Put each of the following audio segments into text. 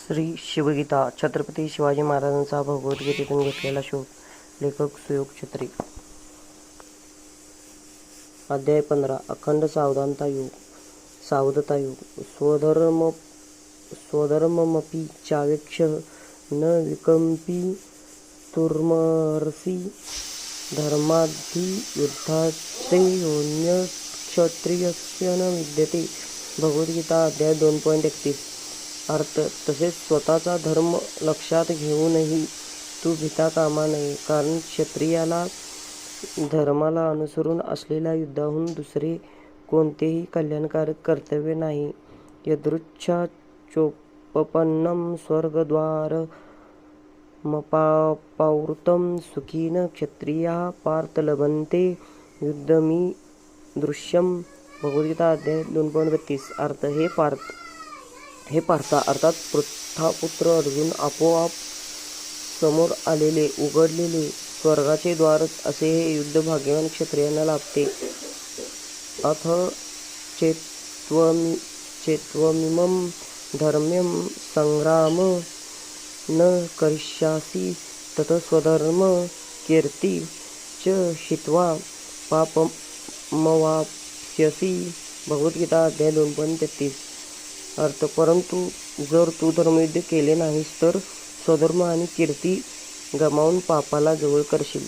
श्री शिवगीता छत्रपती शिवाजी महाराजांचा भगवद्गीतेतून घेतलेला शोध. लेखक सुयोग छत्री. अध्याय 15. अखंड सावधता युग. स्वधर्ममपि चावेक्ष न विकंपी तुर्मर्षि धर्माद्धि युद्धाचे योन्य क्षत्रियस्य न विद्यते. भगवद्गीता अध्याय 2.31. अर्थ. तसेच स्वतःचा धर्म लक्षात घेऊनही तू भिता कामा नये, कारण क्षत्रियाला धर्माला अनुसरून असलेल्या युद्धाहून दुसरे कोणतेही कल्याणकारक कर्तव्य नाही. यदृच्छा चोपपन्नं स्वर्गद्वारमपावृतं सुखिनः क्षत्रियाः पार्थ लभन्ते युद्धमीदृशम्. भगवद्गीता अध्याय 2.32. अर्थ. हे पार्था, अर्थात पृथ्वीपुत्र अर्जुन, आपोआप समोर आलेले उघडलेले स्वर्गाचे द्वार असे हे युद्ध भाग्यवान क्षत्रियांना लाभते. अथ चेत्त्वमिमं धर्म्यं संग्राम न करिष्यासि ततः स्वधर्म कीर्ति च हित्वा पापमवाप्स्यसि. भगवद्गीता अध्याय 2.33. अर्थ. परंतु जर तू धर्मयुद्ध केले नाहीस तर स्वधर्म आणि कीर्ती गमावून पापाला जवळ करशील.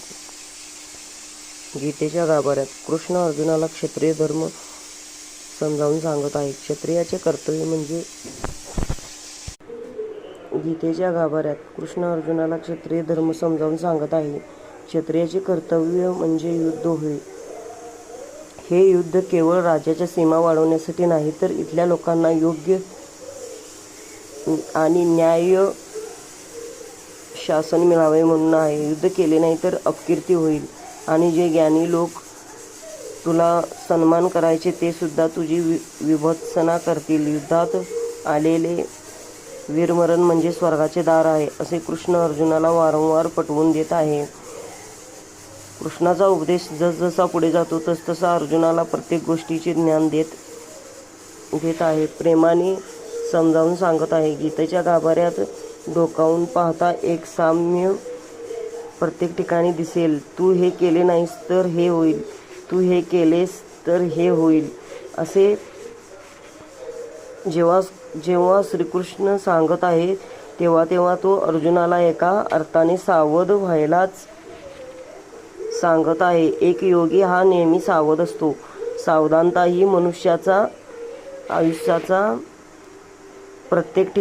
गीतेच्या गाभाऱ्यात कृष्ण अर्जुनाला क्षत्रिय धर्म समजावून सांगत आहे. क्षत्रियाचे कर्तव्य म्हणजे गीतेच्या गाभाऱ्यात कृष्ण अर्जुनाला क्षत्रिय धर्म समजावून सांगत आहे. क्षत्रियाचे कर्तव्य म्हणजे युद्ध होय. हे युद्ध केवळ राज्याच्या सीमा वाढवण्यासाठी नाही, तर इथल्या लोकांना योग्य आणि न्याय्य शासन मिळावे म्हणून आहे. युद्ध केले नाही तर अपकीर्ती होईल आणि जे ज्ञानी लोक तुला सन्मान करायचे ते सुद्धा तुझी विभत्सना करतील. युद्धात आलेले वीरमरण म्हणजे स्वर्गाचे दार आहे, असे कृष्ण अर्जुनाला वारंवार पटवून देत आहे. कृष्णाचा उपदेश जसजसा पुढे जातो तसतसा अर्जुनाला प्रत्येक गोष्टीचे ज्ञान देत आहे. प्रेमाने समजावून सांगत आहे. गीतेच्या गाभाऱ्यात डोकावून पाहता एक साम्य प्रत्येक ठिकाणी दिसेल. तू हे केले नाहीस तर हे होईल, तू हे केलेस तर हे होईल, असे जेव्हा श्रीकृष्ण सांगत आहे तेव्हा तो अर्जुनाला एका अर्थाने सावध व्हायलाच सांगत आहे. एक योगी हा नेहमी सावध असतो. सावधानता ही मनुष्याचा आयुष्याचा प्रत्येक